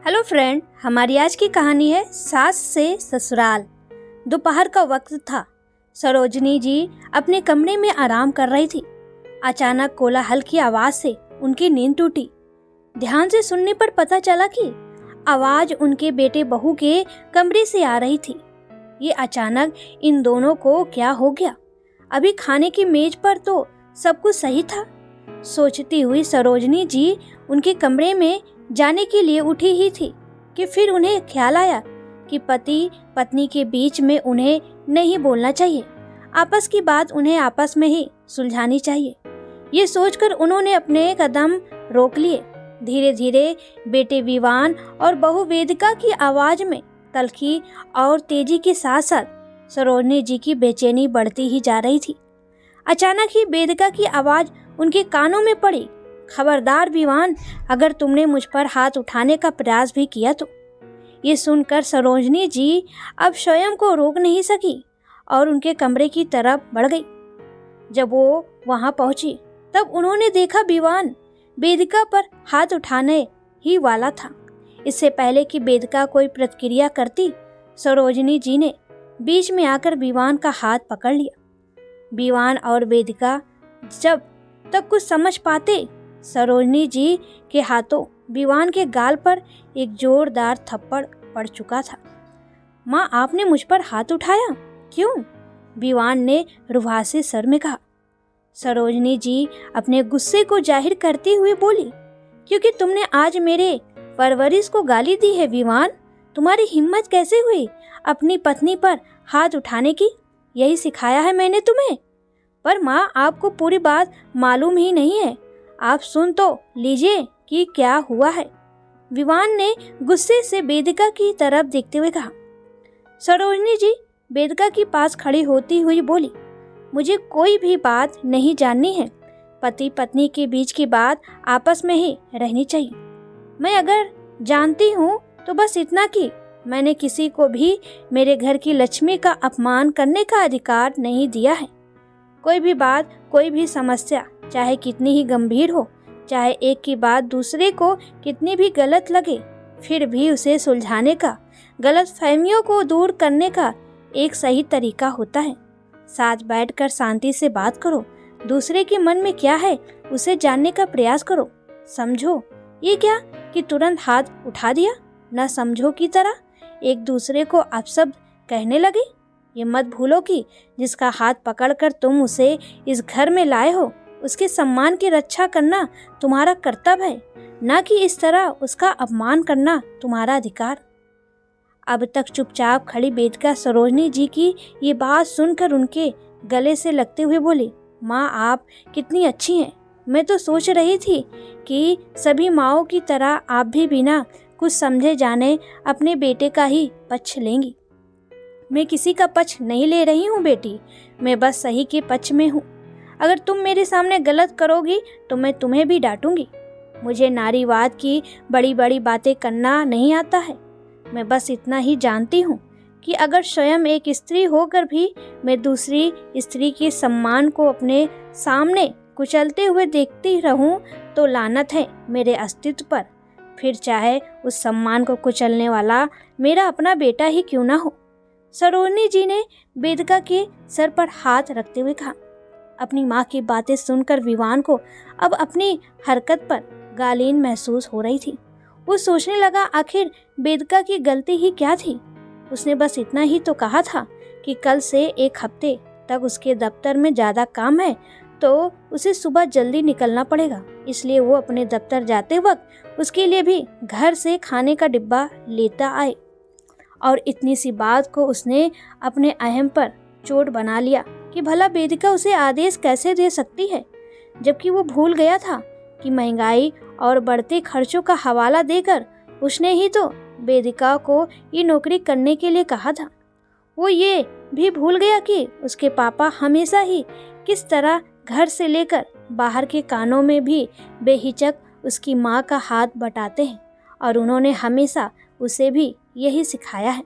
Hello friend, हमारी आज की कहानी है सास से ससुराल। दोपहर का वक्त था। सरोजनी जी अपने कमरे में आराम कर रही थी। अचानक कोलाहल की आवाज से उनकी नींद टूटी। ध्यान से सुनने पर पता चला कि आवाज उनके बेटे बहू के कमरे से आ रही थी। ये अचानक इन दोनों को क्या हो गया? अभी खाने की मेज पर तो सब कुछ सही था। सोचती हुई सरोजनी जी उनके कमरे में जाने के लिए उठी ही थी कि फिर उन्हें ख्याल आया कि पति पत्नी के बीच में उन्हें नहीं बोलना चाहिए। आपस की बात उन्हें आपस में ही सुलझानी चाहिए। ये सोचकर उन्होंने अपने कदम रोक लिए। धीरे धीरे बेटे विवान और बहू वेदिका की आवाज में तल्खी और तेजी के साथ साथ सरोजनी जी की बेचैनी बढ़ती ही जा रही थी। अचानक ही वेदिका की आवाज उनके कानों में पड़ी। खबरदार विवान, अगर तुमने मुझ पर हाथ उठाने का प्रयास भी किया तो। ये सुनकर सरोजनी जी अब स्वयं को रोक नहीं सकी और उनके कमरे की तरफ बढ़ गई। जब वो वहां पहुंची तब उन्होंने देखा विवान वेदिका पर हाथ उठाने ही वाला था। इससे पहले कि वेदिका कोई प्रतिक्रिया करती, सरोजनी जी ने बीच में आकर विवान का हाथ पकड़ लिया। विवान और वेदिका जब तक कुछ समझ पाते, सरोजनी जी के हाथों विवान के गाल पर एक जोरदार थप्पड़ पड़ चुका था। माँ, आपने मुझ पर हाथ उठाया क्यों? विवान ने रुहासे स्वर में कहा। सरोजनी जी अपने गुस्से को जाहिर करते हुए बोली, क्योंकि तुमने आज मेरे परवरिश को गाली दी है विवान। तुम्हारी हिम्मत कैसे हुई अपनी पत्नी पर हाथ उठाने की? यही सिखाया है मैंने तुम्हें। पर माँ, आपको पूरी बात मालूम ही नहीं है। आप सुन तो लीजिए कि क्या हुआ है। विवान ने गुस्से से वेदिका की तरफ देखते हुए कहा। सरोजनी जी वेदिका के पास खड़ी होती हुई बोली, मुझे कोई भी बात नहीं जाननी है। पति पत्नी के बीच की बात आपस में ही रहनी चाहिए। मैं अगर जानती हूँ तो बस इतना कि मैंने किसी को भी मेरे घर की लक्ष्मी का अपमान करने का अधिकार नहीं दिया है। कोई भी बात, कोई भी समस्या, चाहे कितनी ही गंभीर हो, चाहे एक की बात दूसरे को कितनी भी गलत लगे, फिर भी उसे सुलझाने का, गलत फहमियों को दूर करने का एक सही तरीका होता है। साथ बैठकर शांति से बात करो। दूसरे के मन में क्या है उसे जानने का प्रयास करो। समझो, ये क्या कि तुरंत हाथ उठा दिया, न समझो की तरह एक दूसरे को अपशब्द कहने लगे। ये मत भूलो कि जिसका हाथ पकड़कर तुम उसे इस घर में लाए हो, उसके सम्मान की रक्षा करना तुम्हारा कर्तव्य है, न कि इस तरह उसका अपमान करना तुम्हारा अधिकार। अब तक चुपचाप खड़ी वेदिका सरोजनी जी की ये बात सुनकर उनके गले से लगते हुए बोली, माँ, आप कितनी अच्छी हैं। मैं तो सोच रही थी कि सभी माँओं की तरह आप भी बिना कुछ समझे जाने अपने बेटे का ही पक्ष लेंगी। मैं किसी का पक्ष नहीं ले रही हूँ बेटी, मैं बस सही के पक्ष में हूँ। अगर तुम मेरे सामने गलत करोगी तो मैं तुम्हें भी डांटूंगी। मुझे नारीवाद की बड़ी बड़ी बातें करना नहीं आता है। मैं बस इतना ही जानती हूँ कि अगर स्वयं एक स्त्री होकर भी मैं दूसरी स्त्री के सम्मान को अपने सामने कुचलते हुए देखती रहूं तो लानत है मेरे अस्तित्व पर, फिर चाहे उस सम्मान को कुचलने वाला मेरा अपना बेटा ही क्यों ना हो। सरोजनी जी ने वेदिका के सर पर हाथ रखते हुए कहा। अपनी माँ की बातें सुनकर विवान को अब अपनी हरकत पर गालीन महसूस हो रही थी। वो सोचने लगा, आखिर वेदिका की गलती ही क्या थी। उसने बस इतना ही तो कहा था कि कल से एक हफ्ते तक उसके दफ्तर में ज़्यादा काम है तो उसे सुबह जल्दी निकलना पड़ेगा। इसलिए वो अपने दफ्तर जाते वक्त उसके लिए भी घर से खाने का डिब्बा लेता आए। और इतनी सी बात को उसने अपने अहम पर चोट बना लिया कि भला वेदिका उसे आदेश कैसे दे सकती है, जबकि वो भूल गया था कि महंगाई और बढ़ते खर्चों का हवाला देकर उसने ही तो वेदिका को ये नौकरी करने के लिए कहा था। वो ये भी भूल गया कि उसके पापा हमेशा ही किस तरह घर से लेकर बाहर के कानों में भी बेहिचक उसकी माँ का हाथ बटाते हैं, और उन्होंने हमेशा उसे भी यही सिखाया है।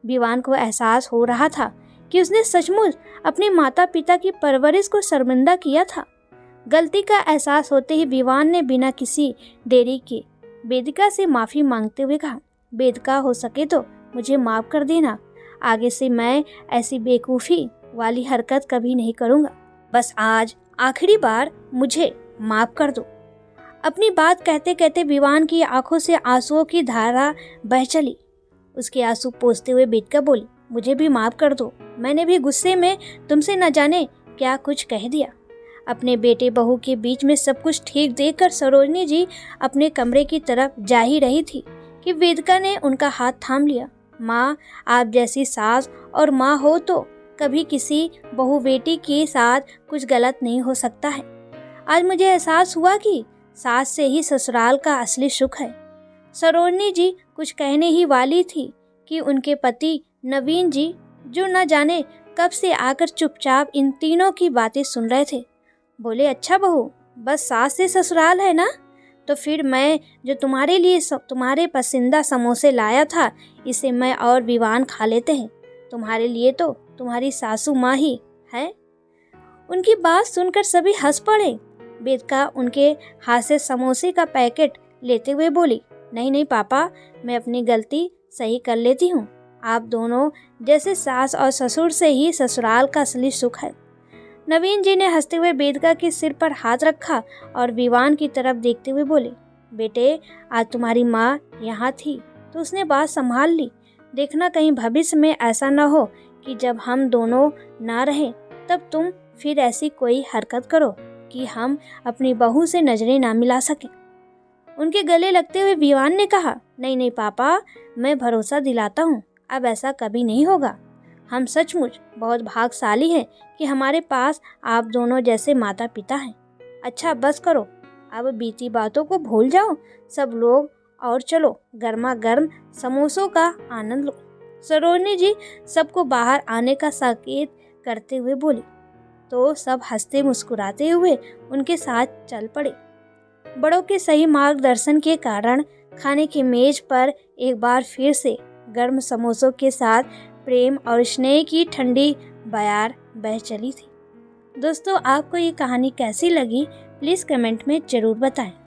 विवान को एहसास हो रहा था कि उसने सचमुच अपने माता पिता की परवरिश को शर्मिंदा किया था। गलती का एहसास होते ही विवान ने बिना किसी देरी के वेदिका से माफ़ी मांगते हुए कहा, वेदिका हो सके तो मुझे माफ़ कर देना, आगे से मैं ऐसी बेवकूफ़ी वाली हरकत कभी नहीं करूँगा। बस आज आखिरी बार मुझे माफ़ कर दो। अपनी बात कहते कहते विवान की आंखों से आंसुओं की धारा बह चली। उसके आंसू पोंछते हुए वेदिका बोली, मुझे भी माफ़ कर दो, मैंने भी गुस्से में तुमसे न जाने क्या कुछ कह दिया। अपने बेटे बहू के बीच में सब कुछ ठीक देखकर सरोजनी जी अपने कमरे की तरफ जा ही रही थी कि वेदिका ने उनका हाथ थाम लिया। माँ, आप जैसी सास और माँ हो तो कभी किसी बहू बेटी के साथ कुछ गलत नहीं हो सकता है। आज मुझे एहसास हुआ कि सास से ही ससुराल का असली सुख है। सरोजनी जी कुछ कहने ही वाली थी कि उनके पति नवीन जी, जो न जाने कब से आकर चुपचाप इन तीनों की बातें सुन रहे थे, बोले, अच्छा बहू, बस सास से ससुराल है ना? तो फिर मैं जो तुम्हारे लिए तुम्हारे पसंदीदा समोसे लाया था, इसे मैं और विवान खा लेते हैं। तुम्हारे लिए तो तुम्हारी सासू माँ ही है। उनकी बात सुनकर सभी हंस पड़े। वेदिका उनके हाथ से समोसे का पैकेट लेते हुए बोली, नहीं नहीं पापा, मैं अपनी गलती सही कर लेती हूँ। आप दोनों जैसे सास और ससुर से ही ससुराल का असली सुख है। नवीन जी ने हंसते हुए वेदिका के सिर पर हाथ रखा और विवान की तरफ देखते हुए बोले, बेटे, आज तुम्हारी माँ यहाँ थी तो उसने बात संभाल ली। देखना कहीं भविष्य में ऐसा न हो कि जब हम दोनों ना रहें तब तुम फिर ऐसी कोई हरकत करो कि हम अपनी बहू से नजरें ना मिला सकें। उनके गले लगते हुए विवान ने कहा, नहीं नहीं पापा, मैं भरोसा दिलाता हूँ, अब ऐसा कभी नहीं होगा। हम सचमुच बहुत भाग्यशाली हैं कि हमारे पास आप दोनों जैसे माता पिता हैं। अच्छा बस करो, अब बीती बातों को भूल जाओ सब लोग और चलो गर्मा गर्म समोसों का आनंद लो। सरोजनी जी सबको बाहर आने का संकेत करते हुए बोली, तो सब हंसते मुस्कुराते हुए उनके साथ चल पड़े। बड़ों के सही मार्गदर्शन के कारण खाने की मेज पर एक बार फिर से गर्म समोसों के साथ प्रेम और स्नेह की ठंडी बयार बह चली थी। दोस्तों, आपको ये कहानी कैसी लगी प्लीज़ कमेंट में ज़रूर बताएं।